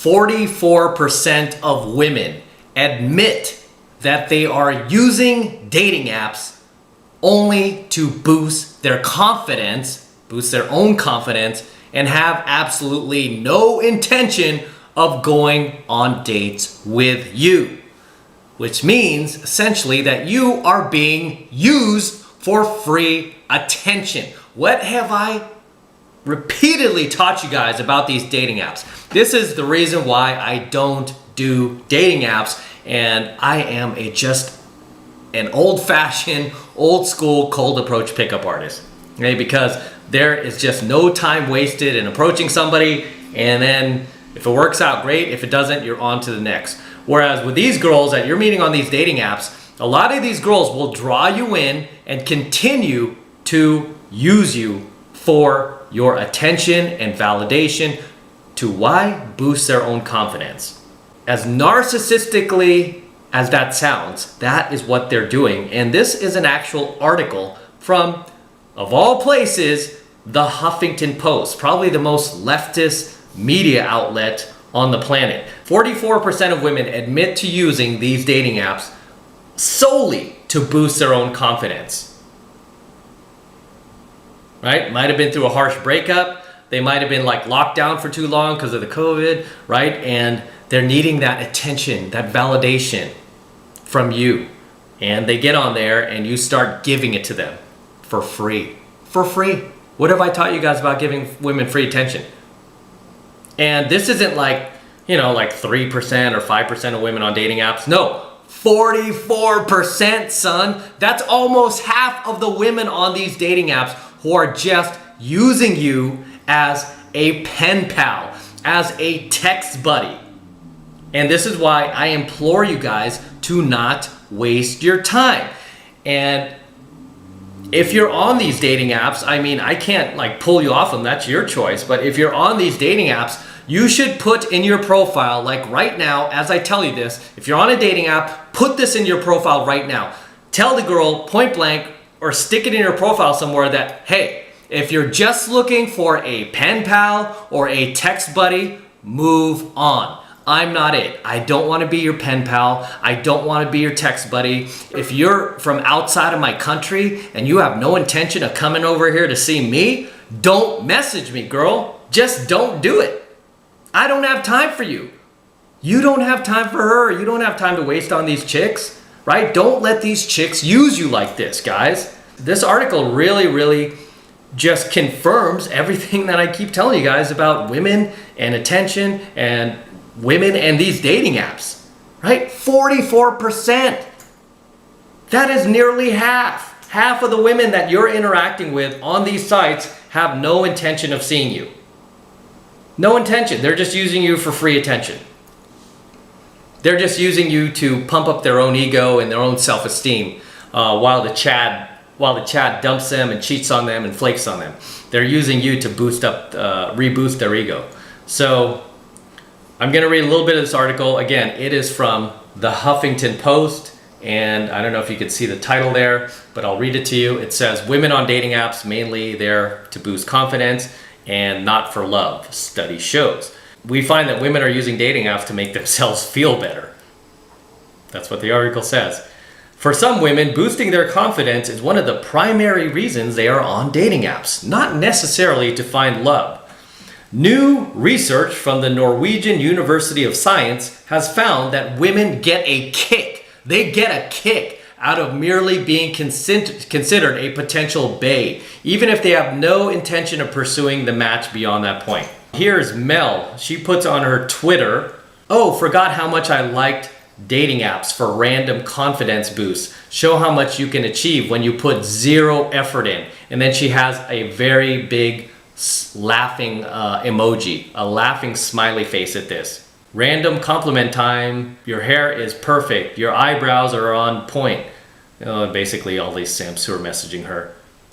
44% of women admit that they are using dating apps only to boost their confidence, boost their own confidence, and have absolutely no intention of going on dates with you. Which means essentially that you are being used for free attention. What have I repeatedly taught you guys about these dating apps? This is the reason why I don't do dating apps, and I am just an old-fashioned, old-school, cold approach pickup artist. Okay, because there is just no time wasted in approaching somebody, and then if it works out, great. If it doesn't, you're on to the next. Whereas with these girls that you're meeting on these dating apps, a lot of these girls will draw you in and continue to use you for your attention and validation to why? Boost their own confidence. As narcissistically as that sounds, that is what they're doing. And this is an actual article from, of all places, the Huffington Post, probably the most leftist media outlet on the planet. 44% of women admit to using these dating apps solely to boost their own confidence. Right? Might have been through a harsh breakup. They might have been like locked down for too long because of the COVID, right? And they're needing that attention, that validation from you. And they get on there and you start giving it to them for free. For free. What have I taught you guys about giving women free attention? And this isn't like, like 3% or 5% of women on dating apps. No, 44%, son. That's almost half of the women on these dating apps who are just using you as a pen pal, as a text buddy. And this is why I implore you guys to not waste your time. And if you're on these dating apps, I can't pull you off them, that's your choice. But if you're on these dating apps, you should put in your profile, like right now, as I tell you this, if you're on a dating app, put this in your profile right now. Tell the girl point blank or stick it in your profile somewhere that, hey, if you're just looking for a pen pal or a text buddy, move on. I'm not it. I don't want to be your pen pal. I don't want to be your text buddy. If you're from outside of my country and you have no intention of coming over here to see me, don't message me, girl. Just don't do it. I don't have time for you. You don't have time for her. You don't have time to waste on these chicks, right? Don't let these chicks use you like this, guys. This article really just confirms everything that I keep telling you guys about women and attention and women and these dating apps, right? 44%. That is nearly half. Half of the women that you're interacting with on these sites have no intention of seeing you. No intention. They're just using you for free attention. They're just using you to pump up their own ego and their own self-esteem while the Chad dumps them and cheats on them and flakes on them. They're using you to reboost their ego. So I'm going to read a little bit of this article. Again, it is from the Huffington Post, and I don't know if you can see the title there, but I'll read it to you. It says, women on dating apps mainly there to boost confidence and not for love, study shows. We find that women are using dating apps to make themselves feel better. That's what the article says. For some women, boosting their confidence is one of the primary reasons they are on dating apps, not necessarily to find love. New research from the Norwegian University of Science has found that women get a kick. They get a kick out of merely being considered a potential bae, even if they have no intention of pursuing the match beyond that point. Here's Mel. She puts on her Twitter, "Oh, forgot how much I liked dating apps for random confidence boosts. Show how much you can achieve when you put zero effort in." And then she has a very big laughing emoji, a laughing smiley face at this. Random compliment time. Your hair is perfect. Your eyebrows are on point. Basically all these simps who are messaging her.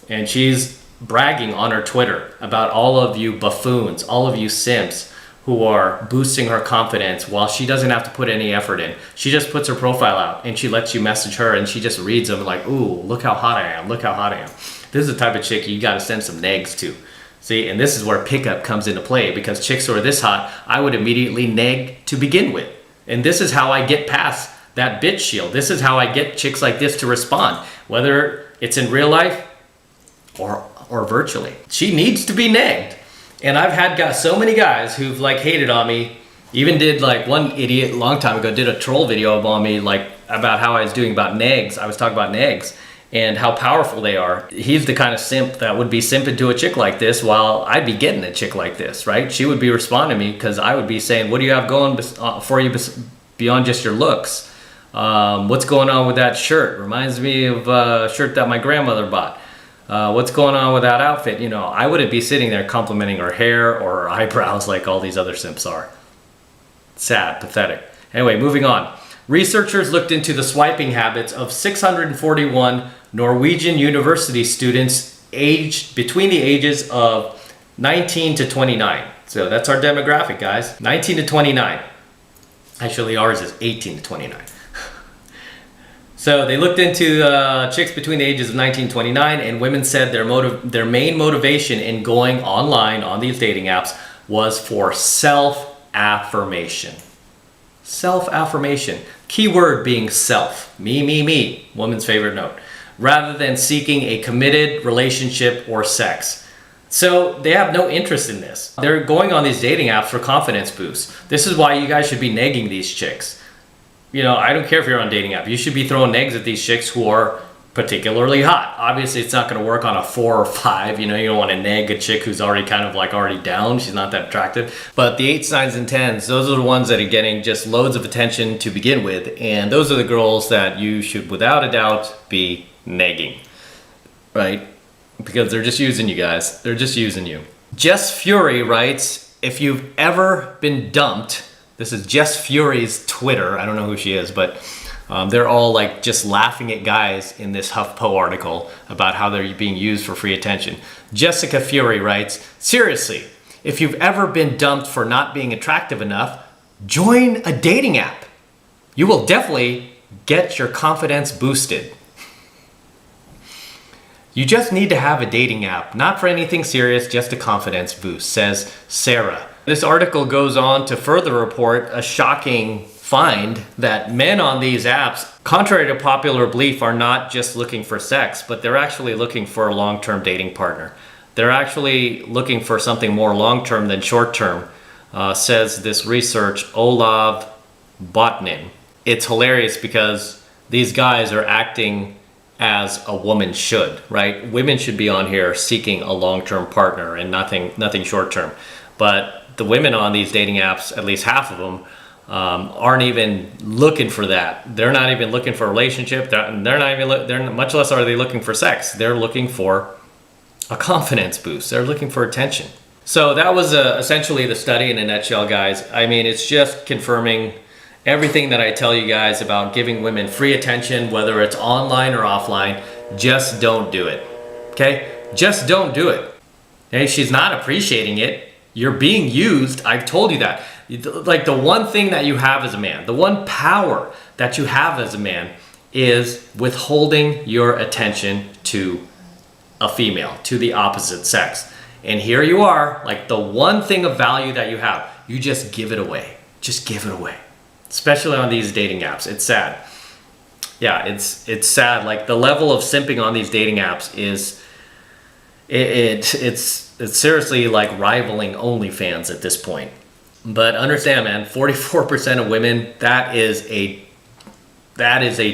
And she's bragging on her Twitter about all of you buffoons, all of you simps who are boosting her confidence while she doesn't have to put any effort in. She just puts her profile out and she lets you message her and she just reads them like, ooh, look how hot I am, look how hot I am. This is the type of chick you gotta send some negs to. See, and this is where pickup comes into play, because chicks who are this hot, I would immediately neg to begin with. And this is how I get past that bitch shield. This is how I get chicks like this to respond, whether it's in real life or virtually. She needs to be negged. And I've had so many guys who've like hated on me, even did like one idiot a long time ago did a troll video on me, like about how I was doing about negs. I was talking about negs and how powerful they are. He's the kind of simp that would be simping to a chick like this while I'd be getting a chick like this, right? She would be responding to me because I would be saying, what do you have going for you beyond just your looks? What's going on with that shirt? Reminds me of a shirt that my grandmother bought. What's going on with that outfit? You know, I wouldn't be sitting there complimenting her hair or her eyebrows like all these other simps are. Sad, pathetic. Anyway, moving on. Researchers looked into the swiping habits of 641 Norwegian university students aged between the ages of 19 to 29. So that's our demographic, guys. 19 to 29. Actually, ours is 18 to 29. So they looked into chicks between the ages of 19 and 29, and women said their main motivation in going online on these dating apps was for self-affirmation. Self-affirmation. Key word being self. Me. Woman's favorite note. Rather than seeking a committed relationship or sex. So they have no interest in this. They're going on these dating apps for confidence boosts. This is why you guys should be negging these chicks. You know, I don't care if you're on a dating app. You should be throwing eggs at these chicks who are particularly hot. Obviously, it's not going to work on a 4 or 5. You know, you don't want to neg a chick who's already kind of like already down. She's not that attractive. But the 8s, 9s, and 10s, those are the ones that are getting just loads of attention to begin with. And those are the girls that you should, without a doubt, be negging. Right? Because they're just using you guys. They're just using you. Jess Fury writes, if you've ever been dumped, this is Jess Fury's Twitter. I don't know who she is, but they're all like just laughing at guys in this HuffPo article about how they're being used for free attention. Jessica Fury writes, seriously, if you've ever been dumped for not being attractive enough, join a dating app. You will definitely get your confidence boosted. You just need to have a dating app, not for anything serious, just a confidence boost, says Sarah. This article goes on to further report a shocking find that men on these apps, contrary to popular belief, are not just looking for sex, but they're actually looking for a long-term dating partner. They're actually looking for something more long-term than short-term, says this research, Olav Botnin. It's hilarious because these guys are acting as a woman should, right? Women should be on here seeking a long-term partner and nothing short-term. But the women on these dating apps, at least half of them, aren't even looking for that. They're not even looking for a relationship. They're much less are they looking for sex. They're looking for a confidence boost. They're looking for attention. So that was essentially the study in a nutshell, guys. I mean, it's just confirming everything that I tell you guys about giving women free attention, whether it's online or offline. Just don't do it. Okay? Just don't do it. Okay? She's not appreciating it. You're being used. I've told you that. Like, the one thing that you have as a man, the one power that you have as a man is withholding your attention to a female, to the opposite sex. And here you are, like the one thing of value that you have, you just give it away. Just give it away. Especially on these dating apps. It's sad. Yeah, it's sad. Like, the level of simping on these dating apps is it's seriously like rivaling OnlyFans at this point. But understand, man, 44% of women, that is a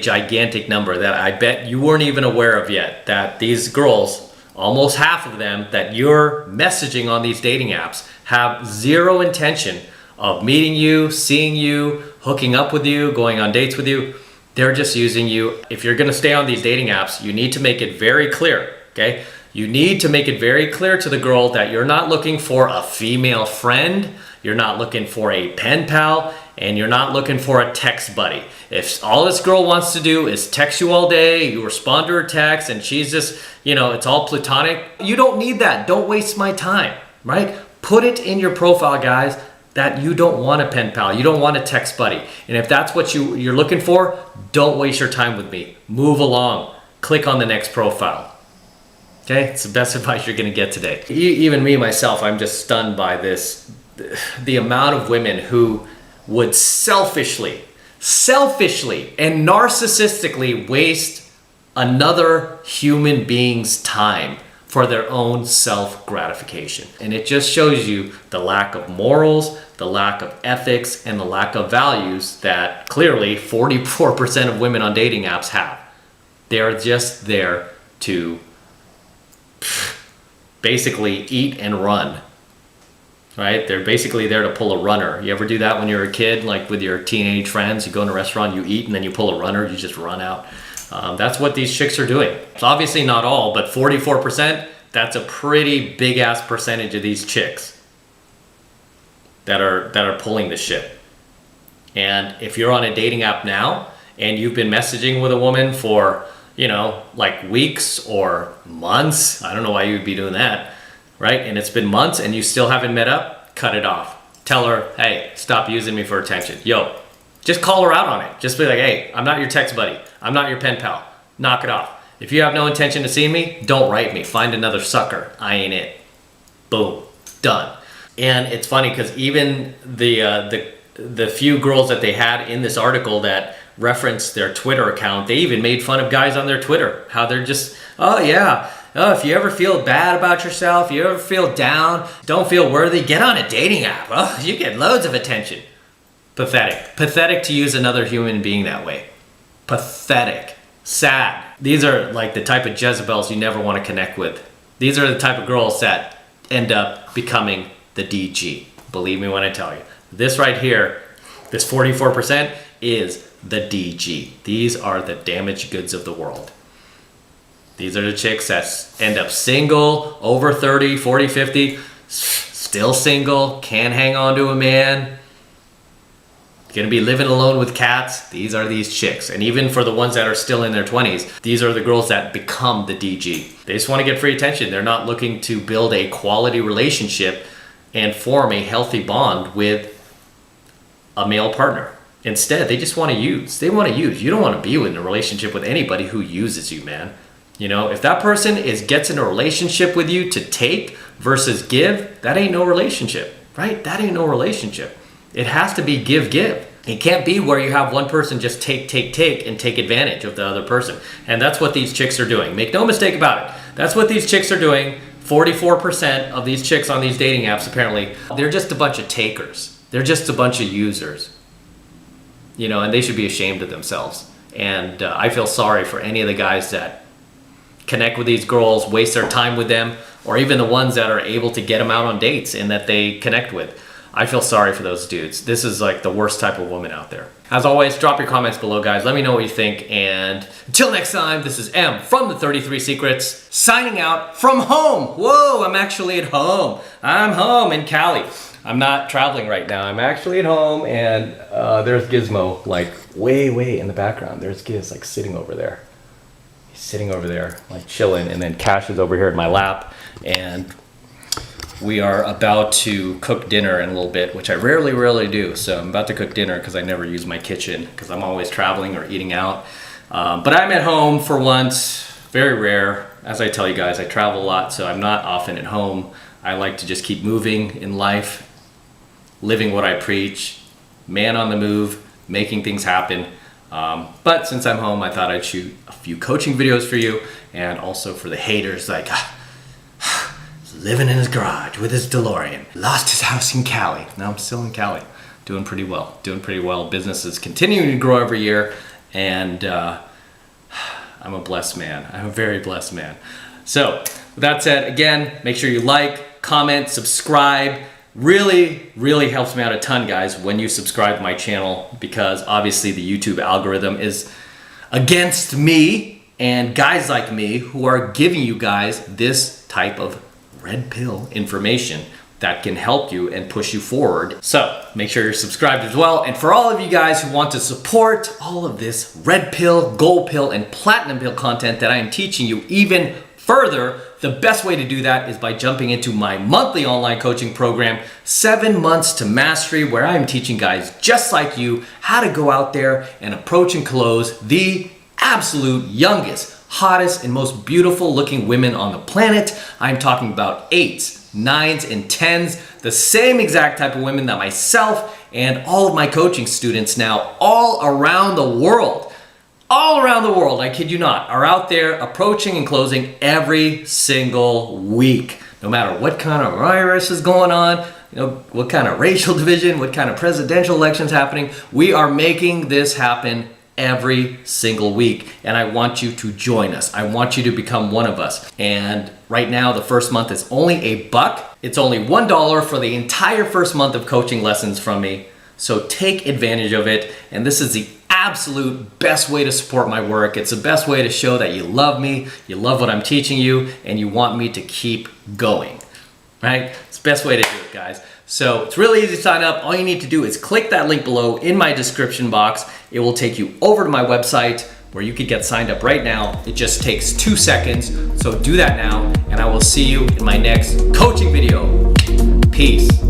gigantic number that I bet you weren't even aware of yet. That these girls, almost half of them that you're messaging on these dating apps, have zero intention of meeting you, seeing you, hooking up with you, going on dates with you. They're just using you. If you're gonna stay on these dating apps, you need to make it very clear, okay? You need to make it very clear to the girl that you're not looking for a female friend, you're not looking for a pen pal, and you're not looking for a text buddy. If all this girl wants to do is text you all day, you respond to her text, and she's just, it's all platonic, you don't need that. Don't waste my time, right? Put it in your profile, guys, that you don't want a pen pal, you don't want a text buddy. And if that's what you're looking for, don't waste your time with me. Move along. Click on the next profile. Okay, it's the best advice you're gonna get today. Even me, myself, I'm just stunned by this, the amount of women who would selfishly and narcissistically waste another human being's time for their own self-gratification. And it just shows you the lack of morals, the lack of ethics, and the lack of values that clearly 44% of women on dating apps have. They're just there to basically eat and run, right? They're basically there to pull a runner. You ever do that when you're a kid, like with your teenage friends? You go in a restaurant, you eat, and then you pull a runner, you just run out. That's what these chicks are doing. It's obviously not all, but 44%, that's a pretty big ass percentage of these chicks that are pulling the shit. And if you're on a dating app now and you've been messaging with a woman for, you know, like weeks or months, I don't know why you would be doing that, right? And it's been months and you still haven't met up, cut it off. Tell her, hey, stop using me for attention. Yo, just call her out on it. Just be like, hey, I'm not your text buddy. I'm not your pen pal. Knock it off. If you have no intention to see me, don't write me. Find another sucker. I ain't it. Boom. Done. And it's funny because even the few girls that they had in this article that referenced their Twitter account, they even made fun of guys on their Twitter. How they're just, oh yeah, oh, if you ever feel bad about yourself, you ever feel down, don't feel worthy, get on a dating app. Oh, you get loads of attention. Pathetic. Pathetic to use another human being that way. Pathetic. Sad. These are like the type of Jezebels you never want to connect with. These are the type of girls that end up becoming the DG. Believe me when I tell you. This right here, this 44% is the DG. These are the damaged goods of the world. These are the chicks that end up single, over 30, 40, 50, still single, can't hang on to a man, gonna be living alone with cats. These are these chicks. And even for the ones that are still in their 20s, these are the girls that become the DG. They just want to get free attention. They're not looking to build a quality relationship and form a healthy bond with a male partner. Instead, they just want to use. They want to use. You don't want to be in a relationship with anybody who uses you, man. You know, if that person gets in a relationship with you to take versus give, that ain't no relationship, right? That ain't no relationship. It has to be give. It can't be where you have one person just take and take advantage of the other person. And that's what these chicks are doing. Make no mistake about it. That's what these chicks are doing. 44% of these chicks on these dating apps, apparently, they're just a bunch of takers. They're just a bunch of users. You know, and they should be ashamed of themselves. And I feel sorry for any of the guys that connect with these girls, waste their time with them, or even the ones that are able to get them out on dates and that they connect with. I feel sorry for those dudes. This is like the worst type of woman out there. As always, drop your comments below, guys. Let me know what you think. And until next time, this is M from the 33 Secrets, signing out from home. Whoa, I'm actually at home. I'm home in Cali. I'm not traveling right now. I'm actually at home, and there's Gizmo, like way in the background. There's Giz, like sitting over there. He's sitting over there, like chilling, and then Cash is over here in my lap, and we are about to cook dinner in a little bit, which I rarely do. So I'm about to cook dinner because I never use my kitchen because I'm always traveling or eating out. But I'm at home for once, very rare. As I tell you guys, I travel a lot, so I'm not often at home. I like to just keep moving in life, living what I preach, man on the move, making things happen. But since I'm home, I thought I'd shoot a few coaching videos for you, and also for the haters like, living in his garage with his DeLorean, lost his house in Cali. Now I'm still in Cali, doing pretty well. Business is continuing to grow every year, and I'm a blessed man. I'm a very blessed man. So with that said, again, make sure you like, comment, subscribe. Really helps me out a ton, guys, when you subscribe to my channel, because obviously the YouTube algorithm is against me and guys like me who are giving you guys this type of red pill information that can help you and push you forward. So make sure you're subscribed as well. And for all of you guys who want to support all of this red pill, gold pill, and platinum pill content that I am teaching you even further, the best way to do that is by jumping into my monthly online coaching program, 7 Months to Mastery, where I'm teaching guys just like you how to go out there and approach and close the absolute youngest, hottest and most beautiful looking women on the planet. I'm talking about 8s, 9s, and 10s, the same exact type of women that myself and all of my coaching students now all around the world, I kid you not, are out there approaching and closing every single week. No matter what kind of virus is going on, what kind of racial division, what kind of presidential elections happening, we are making this happen every single week. And I want you to join us. I want you to become one of us. And right now, the first month is only $1. It's only $1 for the entire first month of coaching lessons from me. So take advantage of it. And this is the absolute best way to support my work. It's the best way to show that you love me, you love what I'm teaching you, and you want me to keep going, right? It's the best way to do it, guys. So it's really easy to sign up. All you need to do is click that link below in my description box. It will take you over to my website where you could get signed up right now. It just takes 2 seconds. So do that now, and I will see you in my next coaching video. Peace.